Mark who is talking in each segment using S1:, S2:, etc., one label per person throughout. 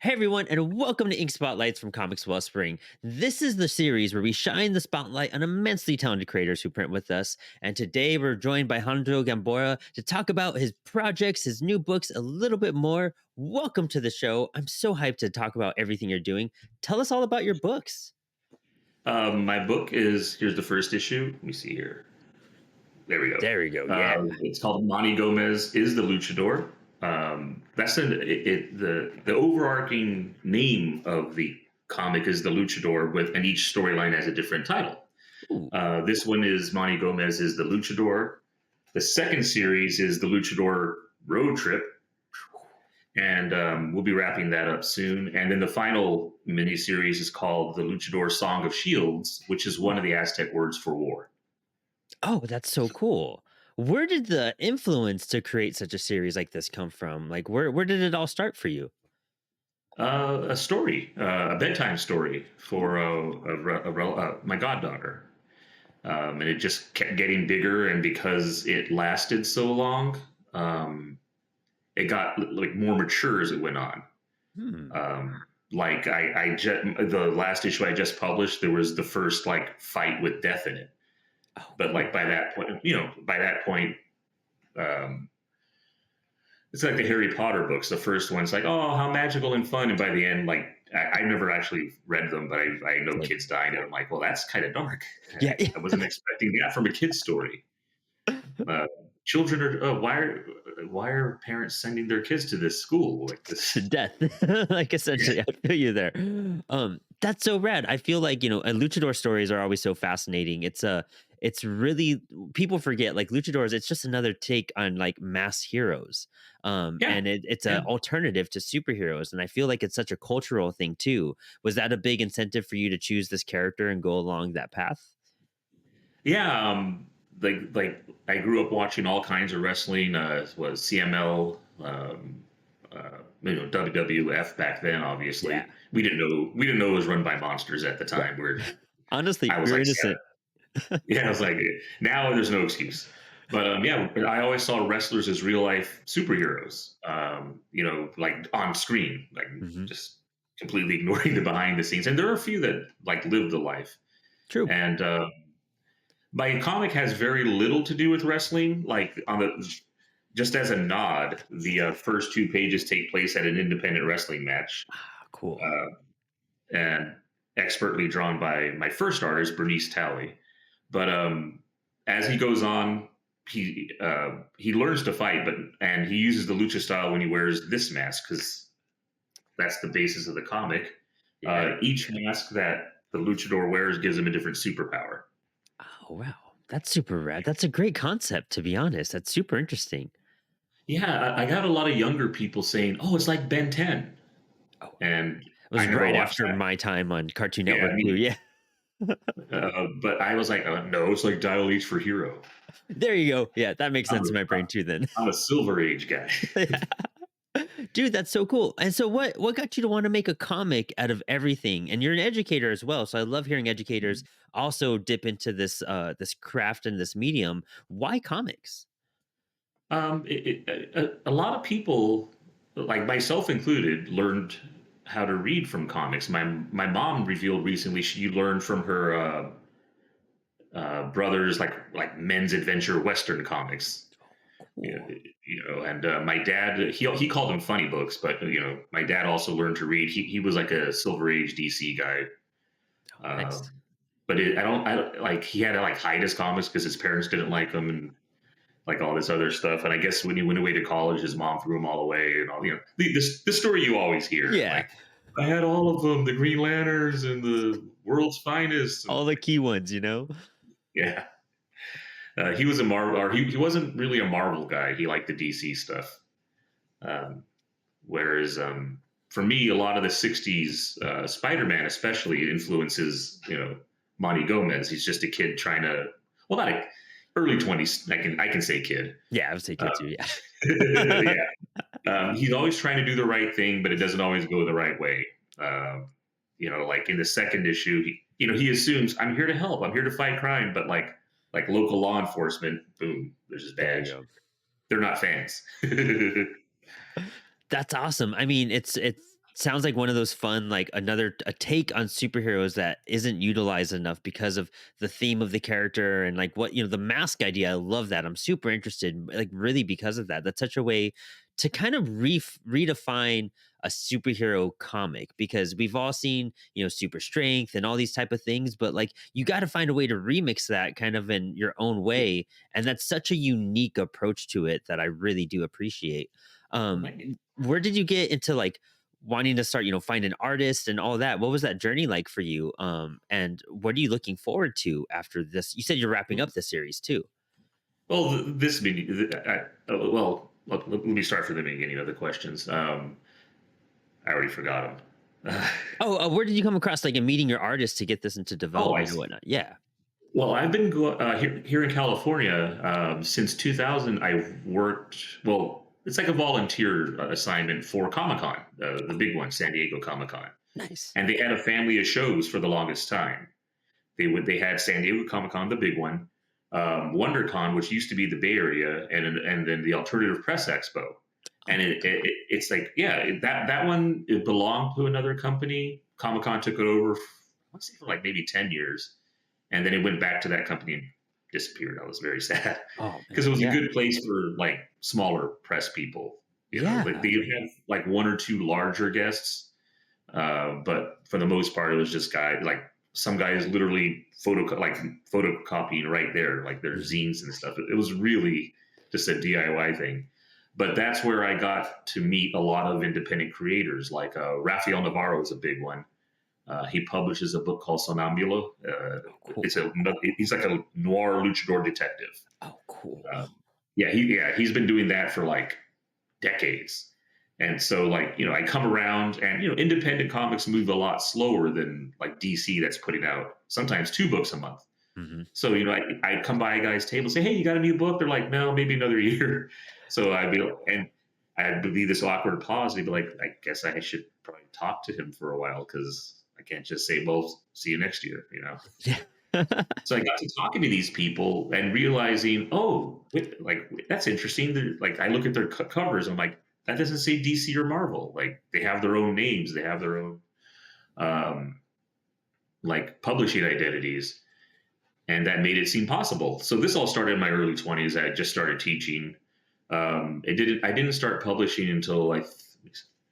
S1: Hey everyone, and welcome to Ink Spotlights from Comix Wellspring. This is the series where we shine the spotlight on immensely talented creators who print with us. And today we're joined by Jandro Gamboa to talk about his projects, his new books, a little bit more. Welcome to the show. I'm so hyped to talk about everything you're doing. Tell us all about your books.
S2: My book is here's the first issue. Let me see here. There we go.
S1: There we go. Yeah.
S2: It's called Monty Gomez is the Luchador. That's the overarching name of the comic is the Luchador, and each storyline has a different title.
S1: Ooh.
S2: This one is Monty Gomez is the Luchador. The second series is the Luchador Road Trip, and we'll be wrapping that up soon. And then the final mini series is called the Luchador Song of Shields, which is one of the Aztec words for war.
S1: Oh, that's so cool. Where did the influence to create such a series like this come from? Like, where did it all start for you?
S2: A story, a bedtime story for my goddaughter. And it just kept getting bigger. And because it lasted so long, it got like more mature as it went on.
S1: Hmm.
S2: Like the last issue I just published, there was the first like fight with death in it.
S1: Oh,
S2: But
S1: cool.
S2: like by that point, um, it's like the Harry Potter books. The first one's like, oh, how magical and fun, and by the end, like I never actually read them, but I know
S1: Same.
S2: kids dying, and I'm like, well, that's kind of dark.
S1: Yeah.
S2: I wasn't expecting that from a kid's story. Uh, Children are why are parents sending their kids to this school like
S1: To
S2: this?
S1: death. Like essentially, I feel you there. That's so rad. I feel like, luchador stories are always so fascinating. It's really people forget like luchadors, it's just another take on like mass heroes.
S2: Yeah,
S1: And it's
S2: yeah,
S1: a alternative to superheroes. And I feel like it's such a cultural thing too. Was that a big incentive for you to choose this character and go along that path?
S2: yeah. Like I grew up watching all kinds of wrestling. Was CML. WWF back then.
S1: Yeah.
S2: Obviously, we didn't know it was run by monsters at the
S1: Right.
S2: time. Where
S1: Honestly,
S2: I was
S1: we were
S2: like
S1: innocent.
S2: 7. Yeah, I was like, now there's no excuse. But yeah, I always saw wrestlers as real life superheroes. Like on screen, like
S1: Mhm.
S2: just completely ignoring the behind the scenes. And there are a few that like live the life.
S1: True.
S2: And my comic has very little to do with wrestling. Like on the just as a nod, the first 2 pages take place at an independent wrestling match,
S1: Ah, cool.
S2: uh, and expertly drawn by my first artist, Bernice Talley. But as he goes on, he learns to fight, and he uses the lucha style when he wears this mask because that's the basis of the comic.
S1: Yeah.
S2: Each mask that the luchador wears gives him a different superpower.
S1: Oh, wow. That's super rad. That's a great concept, to be honest. That's super interesting.
S2: Yeah, I got a lot of younger people saying, "Oh, it's like Ben 10,"
S1: Oh,
S2: and
S1: it was
S2: I never
S1: right
S2: watched
S1: after
S2: that.
S1: my time on Cartoon
S2: Yeah,
S1: Network too. Yeah.
S2: but I was like, "No, it's like Dial H for Hero."
S1: There you go. Yeah, that makes
S2: I'm
S1: sense
S2: a,
S1: in my brain too then.
S2: I'm a Silver Age guy.
S1: Yeah. Dude, that's so cool. And so what got you to want to make a comic out of everything? And you're an educator as well. So I love hearing educators also dip into this craft and this medium. Why comics?
S2: A lot of people, like myself included, learned how to read from comics. My mom revealed recently she learned from her brothers, like men's adventure Western comics.
S1: Cool.
S2: And my dad he called them funny books, but my dad also learned to read. He was like a Silver Age DC guy.
S1: Oh,
S2: Uh,
S1: nice.
S2: but I don't like he had to like hide his comics because his parents didn't like them and like all this other stuff. And I guess when he went away to college, his mom threw them all away and all. This story you always hear.
S1: Yeah.
S2: Like I had all of them, the Green Lanterns and the World's Finest, and
S1: All the
S2: like
S1: key ones.
S2: yeah. He was a Marvel, or he wasn't really a Marvel guy. He liked the DC stuff. Um, whereas for me, a lot of the '60s Spider-Man, especially, influences Monty Gomez. He's just a kid trying to, well, not a early 20s. I can say kid.
S1: Yeah, I would say
S2: Uh,
S1: kid too. Yeah.
S2: yeah, he's always trying to do the right thing, but it doesn't always go the right way. Like in the second issue, he assumes I'm here to help, I'm here to fight crime, but like local law enforcement, boom, there's his
S1: There you
S2: badge.
S1: go.
S2: They're not fans.
S1: That's awesome. I mean, it's sounds like one of those fun, like another a take on superheroes that isn't utilized enough because of the theme of the character and like what the mask idea. I love that. I'm super interested, like really because of that. That's such a way to kind of redefine a superhero comic because we've all seen super strength and all these type of things, but like you got to find a way to remix that kind of in your own way, and that's such a unique approach to it that I really do appreciate.
S2: Right.
S1: Where did you get into like wanting to start, find an artist and all that? What was that journey like for you? And what are you looking forward to after this? You said you're wrapping up this series too.
S2: Well, this meeting, well, let me start from the beginning of the questions. I already forgot them.
S1: Oh, where did you come across like a meeting your artist to get this into
S2: Oh, I
S1: development or
S2: see.
S1: whatnot? Yeah.
S2: Well, I've been here in California since 2000. I've worked. Well, it's like a volunteer assignment for Comic Con, the big one, San Diego Comic Con,
S1: Nice.
S2: and they had a family of shows for the longest time. They had San Diego Comic Con, the big one, WonderCon, which used to be the Bay Area, and then the Alternative Press Expo. And it's like, yeah, that one, it belonged to another company. Comic Con took it over. I want to say for like maybe 10 years, and then it went back to that company and disappeared. I was very sad
S1: Oh
S2: because it
S1: man.
S2: was a
S1: Yeah.
S2: good place for like smaller press people.
S1: Yeah.
S2: They have like one or two larger guests, but for the most part, it was just guys like some guys literally photocopying right there, like their
S1: Mhm.
S2: zines and stuff. It was really just a DIY thing. But that's where I got to meet a lot of independent creators, like Rafael Navarro is a big one. He publishes a book called Sonambulo.
S1: Oh, cool.
S2: It's a He's like a noir luchador detective.
S1: Oh, cool.
S2: He's been doing that for like decades. And so, like, I come around and, independent comics move a lot slower than like DC that's putting out sometimes 2 books a month.
S1: Hmm.
S2: So, I come by a guy's table, say, hey, you got a new book? They're like, no, maybe another year. So I'd be this awkward pause. He'd be like, I guess I should probably talk to him for a while because I can't just say, well, see you next year.
S1: Yeah.
S2: So I got to talking to these people and realizing, oh, wait, like that's interesting. Like I look at their covers, I'm like, that doesn't say DC or Marvel. Like they have their own names, they have their own um, like publishing identities, and that made it seem possible. So this all started in my early 20s. I had just started teaching. I didn't start publishing until like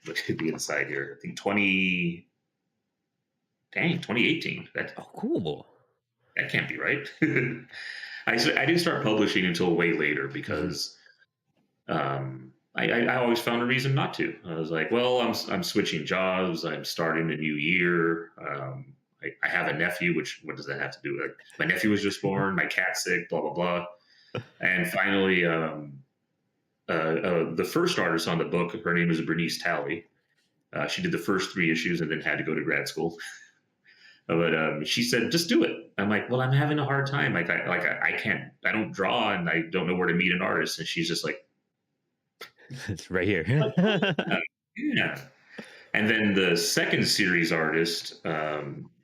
S2: what could be inside here. I think 2018.
S1: Oh, cool.
S2: That can't be right. I didn't start publishing until way later
S1: Hmm.
S2: because I always found a reason not to. I was like, well, I'm switching jobs. I'm starting a new year. I have a nephew, which what does that have to do with? My nephew was just born. My cat's sick. Blah blah blah. And finally, the first artist on the book, her name is Bernice Talley. She did the first 3 issues and then had to go to grad school. But she said, "Just do it." I'm like, "Well, I'm having a hard time. I can't. I don't draw, and I don't know where to meet an artist." And she's just like,
S1: It's right here.
S2: "Like, yeah, yeah." And then the second series artist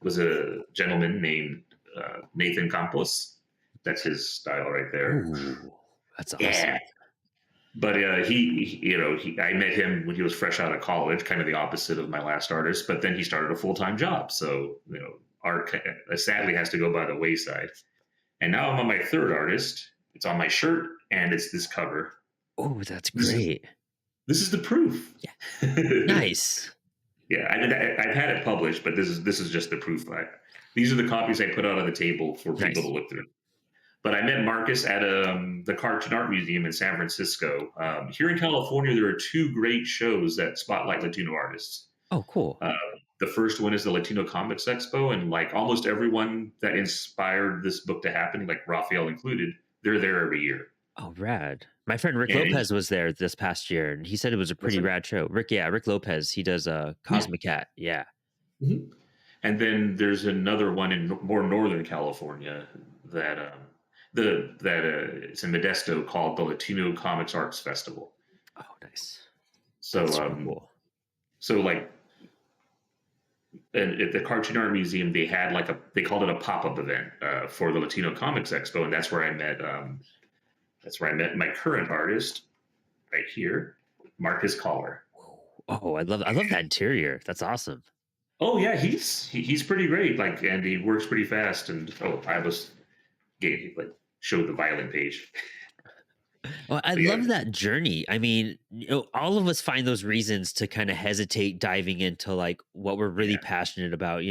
S2: was a gentleman named Nathan Campos. That's his style right there.
S1: Ooh, that's
S2: Yeah.
S1: awesome.
S2: But I met him when he was fresh out of college, kind of the opposite of my last artist. But then he started a full time job, so art sadly has to go by the wayside. And now I'm on my third artist. It's on my shirt, and it's this cover.
S1: Oh, that's
S2: This is
S1: great.
S2: this is the proof.
S1: Yeah. Nice.
S2: Yeah, I've had it published, but this is just the proof. These are the copies I put out on the table for people to
S1: Nice.
S2: look through. But I met Marcus at the Cartoon Art Museum in San Francisco. Here in California, there are 2 great shows that spotlight Latino artists.
S1: Oh, cool.
S2: Uh, the first one is the Latino Comics Expo, and like almost everyone that inspired this book to happen, like Raphael included, they're there every year.
S1: Oh, rad. My friend Rick
S2: And
S1: Lopez was there this past year, and he said it was a
S2: what's
S1: pretty
S2: it?
S1: rad show. Rick Lopez. He does
S2: Yeah.
S1: Cosmic Cat. Yeah.
S2: Mhm. And then there's another one in more northern California that it's in Modesto called the Latino Comics Arts Festival.
S1: Oh, nice.
S2: So
S1: That's super cool.
S2: so like and at the Cartoon Art Museum, they called it a pop up event for the Latino Comics Expo, and that's where I met my current artist right here, Marcus Collar.
S1: Oh, I love that interior. That's awesome.
S2: Oh yeah, he's pretty great. Like, and he works pretty fast. And oh, I was gave like showed the violin page.
S1: Well, I
S2: But yeah,
S1: love that journey. I mean, all of us find those reasons to kind of hesitate diving into like what we're really
S2: yeah,
S1: passionate about,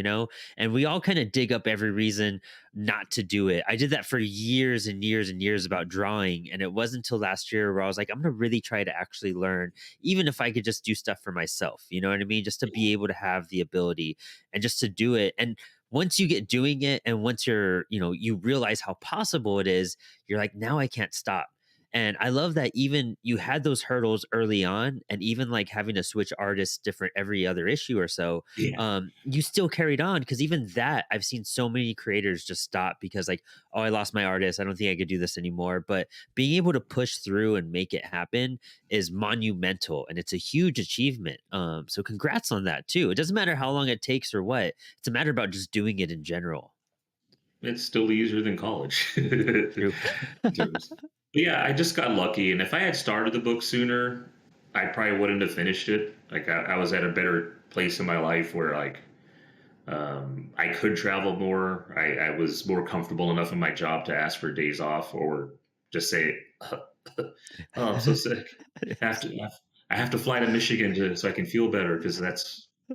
S1: and we all kind of dig up every reason not to do it. I did that for years and years and years about drawing. And it wasn't until last year where I was like, I'm going to really try to actually learn, even if I could just do stuff for myself. You know what I mean? Just to be able to have the ability and just to do it. And once you get doing it and once you realize how possible it is, you're like, now I can't stop. And I love that even you had those hurdles early on, and even like having to switch artists different every other issue or so,
S2: yeah.
S1: you still carried on because even that I've seen so many creators just stop because like, oh, I lost my artist. I don't think I could do this anymore. But being able to push through and make it happen is monumental, and it's a huge achievement. So congrats on that too. It doesn't matter how long it takes or what; it's a matter about just doing it in general.
S2: It's still easier than college.
S1: True.
S2: In terms. But yeah, I just got lucky, and if I had started the book sooner, I probably wouldn't have finished it. Like I was at a better place in my life where like I could travel more. I was more comfortable enough in my job to ask for days off or just say, "Oh, I'm so sick. I have to. I have to fly to Michigan so I can feel better because that's
S1: I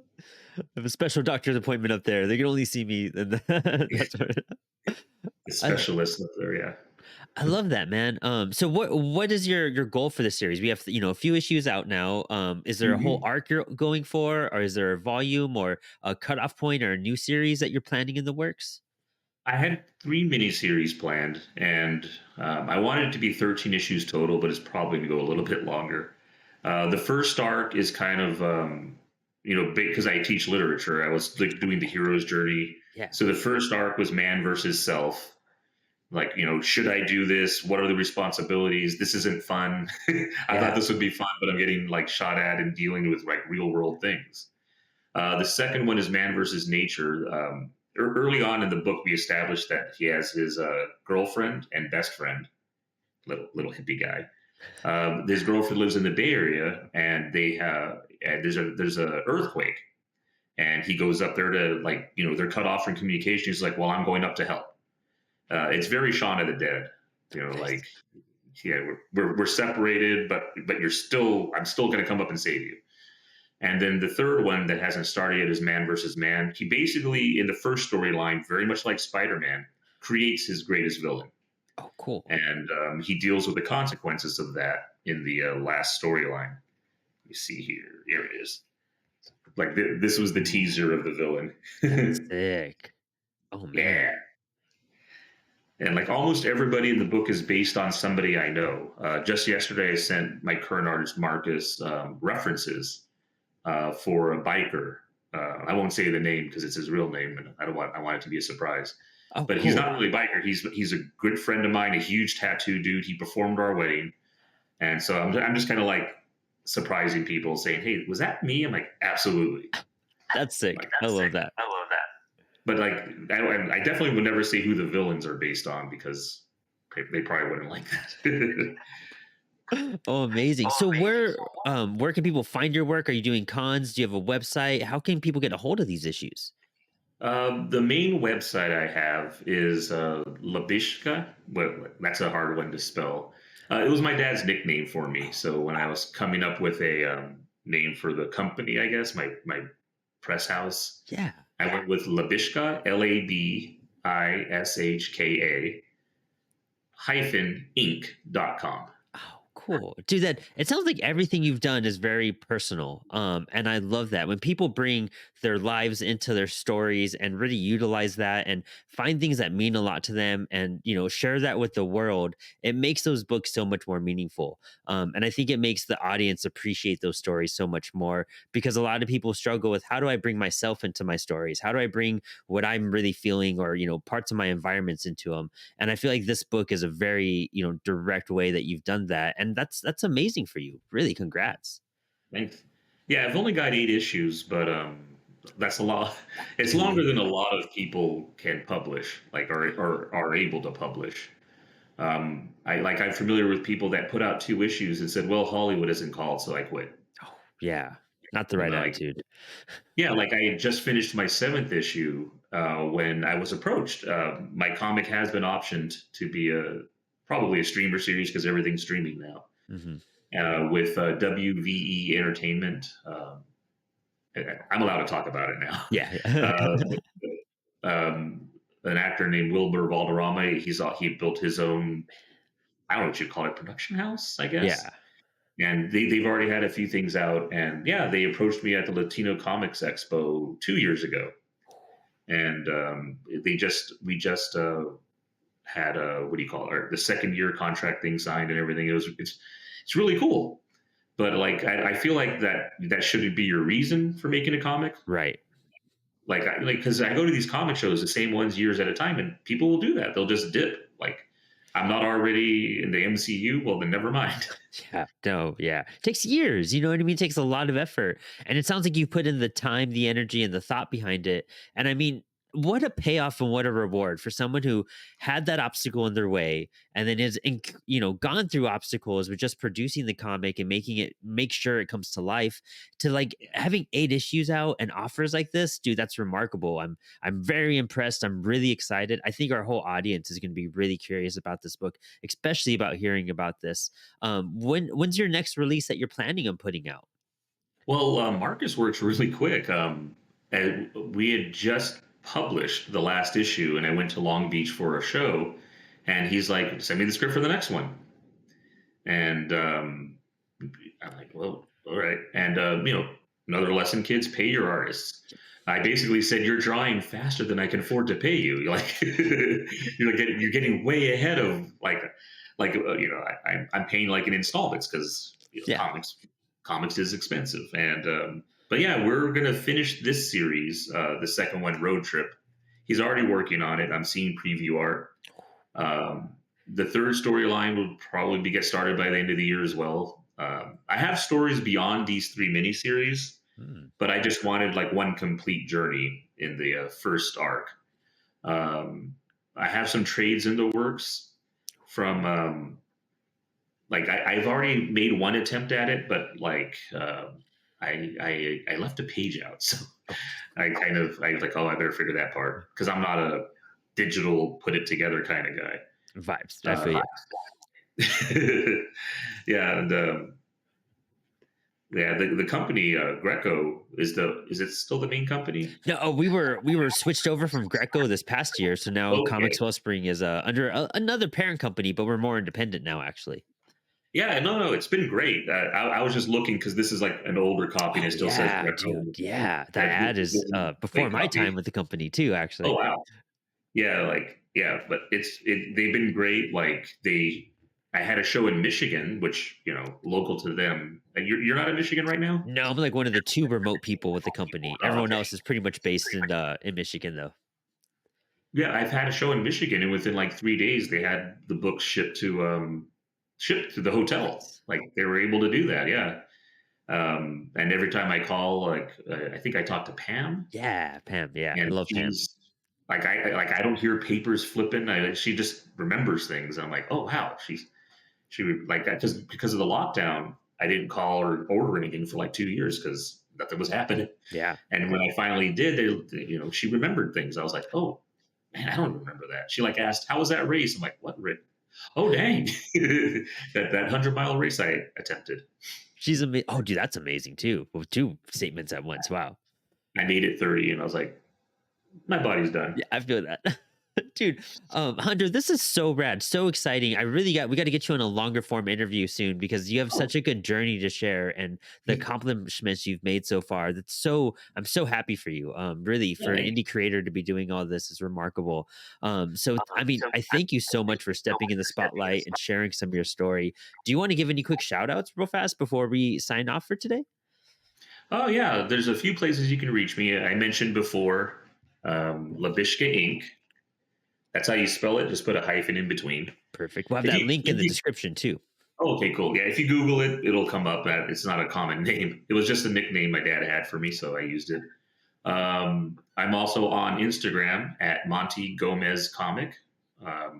S1: have a special doctor's appointment up there. They can only see me. And that's what
S2: a
S1: I
S2: specialist up there." Yeah.
S1: I love that, man. So what is your goal for the series? We have a few issues out now. Is there a whole
S2: Mhm.
S1: arc you're going for, or is there a volume or a cutoff point or a new series that you're planning in the works?
S2: I had 3 miniseries planned, and I wanted it to be 13 issues total, but it's probably going to go a little bit longer. The first arc is kind of, big because I teach literature. I was like doing the hero's journey.
S1: Yeah,
S2: So the first arc was man versus self. Like, should I do this? What are the responsibilities? This isn't fun. I thought
S1: yeah,
S2: this would be fun, but I'm getting like shot at and dealing with like real world things. The second one is man versus nature. Early on in the book, we established that he has his girlfriend and best friend, little hippie guy. His girlfriend lives in the Bay Area, and there's a earthquake, and he goes up there to like they're cut off from communication. He's like, "Well, I'm going up to help." It's very Shaun of the Dead,
S1: nice.
S2: like yeah, we're separated, but I'm still going to come up and save you. And then the third one that hasn't started yet is Man versus Man. He basically, in the first storyline, very much like Spider Man, creates his greatest villain.
S1: Oh, cool.
S2: And he deals with the consequences of that in the last storyline. You see here. Here it is. Like, this was the
S1: Ooh,
S2: teaser of the villain.
S1: that's sick. Oh
S2: Yeah.
S1: man.
S2: And like almost everybody in the book is based on somebody I know. Just yesterday, I sent my current artist, Marcus, references for a biker. I won't say the name because it's his real name, and I want it to be a surprise.
S1: Oh,
S2: But he's
S1: cool.
S2: not really a biker. He's a good friend of mine, a huge tattoo dude. He performed our wedding, and so I'm just kind of like surprising people, saying, "Hey, was that me?" I'm like, "Absolutely."
S1: That's
S2: Like
S1: sick. I
S2: that's sick.
S1: love that.
S2: I love that. But like, I definitely would never say who the villains are based on because they probably wouldn't like that.
S1: Oh, amazing.
S2: Oh,
S1: So
S2: amazing.
S1: where can people find your work? Are you doing cons? Do you have a website? How can people get a hold of these issues?
S2: The main website I have is Labishka. Well, that's a hard one to spell. It was my dad's nickname for me. So when I was coming up with a name for the company, I guess my press house,
S1: Yeah.
S2: I went with Labishka, Labishka hyphen Inc.com.
S1: Oh, cool. Dude, that it sounds like everything you've done is very personal. And I love that. When people bring their lives into their stories and really utilize that and find things that mean a lot to them and, share that with the world, it makes those books so much more meaningful. And I think it makes the audience appreciate those stories so much more because a lot of people struggle with how do I bring myself into my stories? How do I bring what I'm really feeling or, parts of my environments into them? And I feel like this book is a very, direct way that you've done that. And that's amazing for you. Really, congrats.
S2: Thanks. Yeah, I've only got 8 issues, but that's a lot. It's longer
S1: Dude.
S2: than a lot of people can publish, like or are able to publish. I'm familiar with people that put out 2 issues and said, "Well, Hollywood isn't called, so I quit."
S1: Oh, yeah. Not the right
S2: Like,
S1: attitude.
S2: yeah, like I had just finished my seventh issue when I was approached. My comic has been optioned to be a probably a streamer series because everything's streaming now.
S1: Hmm.
S2: With WVE Entertainment. I'm allowed to talk about it now.
S1: Yeah.
S2: Um, an actor named Wilbur Valderrama. He built his own. I don't know what you call it, production house, I
S1: Yeah.
S2: guess. And they've already had a few things out, and yeah, they approached me at the Latino Comics Expo 2 years ago, and we just had a what do you call it, the second year contract thing signed and everything. It's really cool, but like I feel like that shouldn't be your reason for making a comic.
S1: Right.
S2: Like because I go to these comic shows, the same ones years at a time, and people will do that. They'll just dip. Like I'm not already in the MCU. Well, then never mind.
S1: Yeah, no, yeah. It takes years, you know what I mean? It takes a lot of effort. And it sounds like you put in the time, the energy, and the thought behind it. And I mean, what a payoff and what a reward for someone who had that obstacle in their way and then gone through obstacles with just producing the comic and making it make sure it comes to life to like having 8 issues out and offers like this, dude, that's remarkable. I'm very impressed. I'm really excited. I think our whole audience is going to be really curious about this book, especially about hearing about this. When's your next release that you're planning on putting out?
S2: Well, Marcus works really quick. And we had just published the last issue, and I went to Long Beach for a show, and he's like, "Send me the script for the next one." And I'm like, "Well, all right." And another lesson, kids, pay your artists. I basically said, "You're drawing faster than I can afford to pay you. You're like, you're getting way ahead of I'm paying like in installments because
S1: Yeah.
S2: comics is expensive." And but yeah, we're gonna finish this series, the second one, Road Trip. He's already working on it. I'm seeing preview art. Um, the third storyline will probably get started by the end of the year as well. I have stories beyond these three miniseries,
S1: Hmm.
S2: but I just wanted like one complete journey in the first arc. Um, I have some trades in the works from I've already made one attempt at it, but I left a page out, so I was like, oh, I better figure that part because I'm not a digital put it together kind of guy.
S1: Vibes. I
S2: Uh,
S1: feel you.
S2: yeah, and yeah, the company Greco is it still the main company?
S1: No, we were switched over from Greco this past year, so now
S2: Okay,
S1: Comix Wellspring is under another parent company, but we're more independent now, actually.
S2: yeah, no, it's been great. I was just looking because this is like an older copy and
S1: Oh
S2: it still says
S1: yeah,
S2: Greco.
S1: dude. Yeah, that
S2: This
S1: ad is
S2: is a
S1: before
S2: late
S1: my
S2: copy.
S1: time with the company too,
S2: Oh
S1: actually.
S2: wow. Yeah, but they've been great. I had a show in Michigan, which local to them. And you're not in Michigan right now?
S1: No, I'm like one of the two remote people with the company.
S2: Oh,
S1: Everyone
S2: okay.
S1: else is pretty much based in Michigan, though.
S2: Yeah, I've had a show in Michigan, and within like 3 days, they had the books shipped to the hotel.
S1: Nice.
S2: Like they were able to do that. Yeah. And every time I call, I think I talked to Pam,
S1: Yeah, Pam. Yeah, I
S2: and
S1: love Pam.
S2: she's I don't hear papers flipping. She just remembers things. I'm like, oh wow, she would like that just because of the lockdown. I didn't call or order anything for like 2 years because nothing was happening.
S1: Yeah.
S2: And when I finally did, she remembered things. I was like, oh man, I don't remember that. She like asked, how was that race? I'm like, what race? Oh dang, that 100-mile race I attempted.
S1: She's amazing. Oh, dude, that's amazing too. With two statements at once. Wow.
S2: I made it 30, and I was like, my body's done.
S1: Yeah, I feel that. Dude, Hunter, this is so rad, so exciting. We got to get you on a longer form interview soon because you have
S2: Oh,
S1: such a good journey to share and the accomplishments you've made so far. I'm so happy for you. Really,
S2: yeah,
S1: for an indie creator to be doing all this is remarkable. I mean, I thank you so much for stepping in the spotlight and sharing some of your story. Do you want to give any quick shout outs real fast before we sign off for today?
S2: oh yeah, there's a few places you can reach me. I mentioned before, Labishka Inc. That's how you spell it. Just put a hyphen in between.
S1: Perfect. We'll have
S2: If
S1: that
S2: you,
S1: link in
S2: if
S1: the
S2: you
S1: description too.
S2: oh, okay, cool. Yeah, if you Google it, it'll come up. It's not a common name. It was just a nickname my dad had for me, so I used it. I'm also on Instagram at Monty Gomez Comic.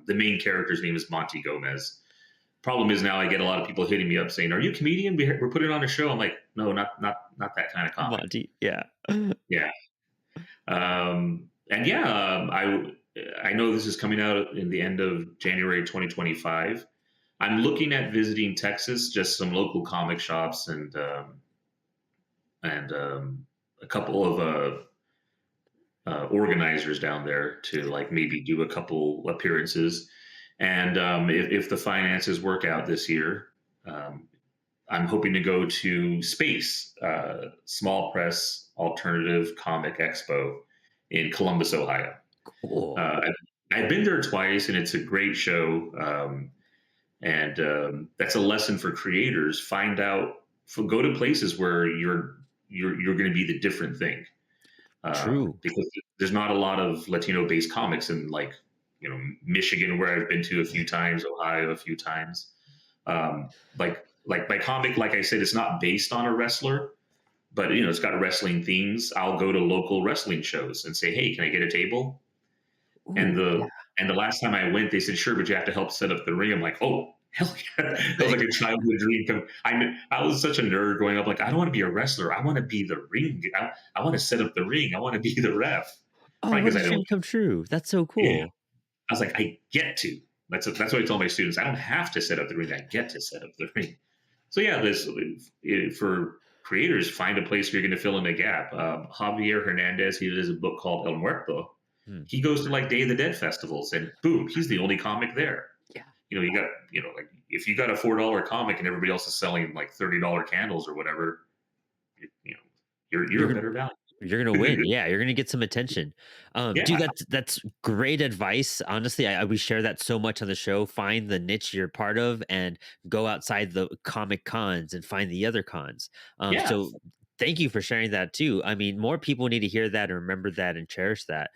S2: The main character's name is Monty Gomez. Problem is now I get a lot of people hitting me up saying, "Are you a comedian? We're putting on a show." I'm like, no, not that kind of comic.
S1: Monty, yeah.
S2: Yeah. And yeah, I know this is coming out in the end of January 2025. I'm looking at visiting Texas, just some local comic shops and a couple of organizers down there to like maybe do a couple appearances. And if the finances work out this year, um, I'm hoping to go to Space, Small Press Alternative Comic Expo in Columbus, Ohio.
S1: Cool.
S2: Uh, I've, I've been there twice, and it's a great show. And that's a lesson for creators. Go to places where you're going to be the different thing,
S1: True.
S2: because there's not a lot of Latino-based comics in like Michigan, where I've been to a few times, Ohio a few times. Like my comic, like I said, it's not based on a wrestler, but it's got wrestling themes. I'll go to local wrestling shows and say, "Hey, can I get a table?" And
S1: Ooh, yeah.
S2: the last time I went, they said, "Sure, but you have to help set up the ring." I'm like, "Oh, hell yeah!" That was like a childhood dream. I was such a nerd growing up. Like, I don't want to be a wrestler. I want to be the ring. I want to set up the ring. I want to be the ref.
S1: Oh,
S2: Probably
S1: what
S2: because
S1: a
S2: I don't.
S1: dream come true. That's so
S2: Yeah,
S1: cool.
S2: I was like, I get to. That's what I tell my students. I don't have to set up the ring. I get to set up the ring. So yeah, this for creators, find a place where you're going to fill in a gap. Javier Hernandez, he does a book called El Muerto.
S1: Hmm.
S2: He goes to like Day of the Dead festivals, and boom, he's the only comic there.
S1: Yeah.
S2: You got like if you got a $4 comic and everybody else is selling like $30 candles or whatever, you know you're
S1: You're
S2: a better value.
S1: You're gonna win. Yeah, you're gonna get some attention. Dude,
S2: Yeah,
S1: that's great advice. Honestly, we share that so much on the show. Find the niche you're part of and go outside the comic cons and find the other cons.
S2: yeah.
S1: So thank you for sharing that too. I mean, more people need to hear that and remember that and cherish that.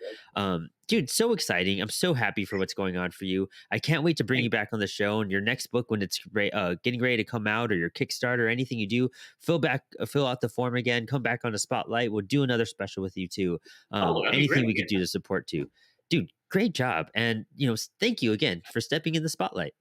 S1: Dude, so exciting. I'm so happy for what's going on for you. I can't wait to bring you back on the show and your next book when it's getting ready to come out, or your Kickstarter, or anything you do. Fill out the form again, come back on the spotlight. We'll do another special with you too.
S2: Oh, that'd be great.
S1: Anything we
S2: Yeah.
S1: could do to support too. Dude, great job. And thank you again for stepping in the spotlight.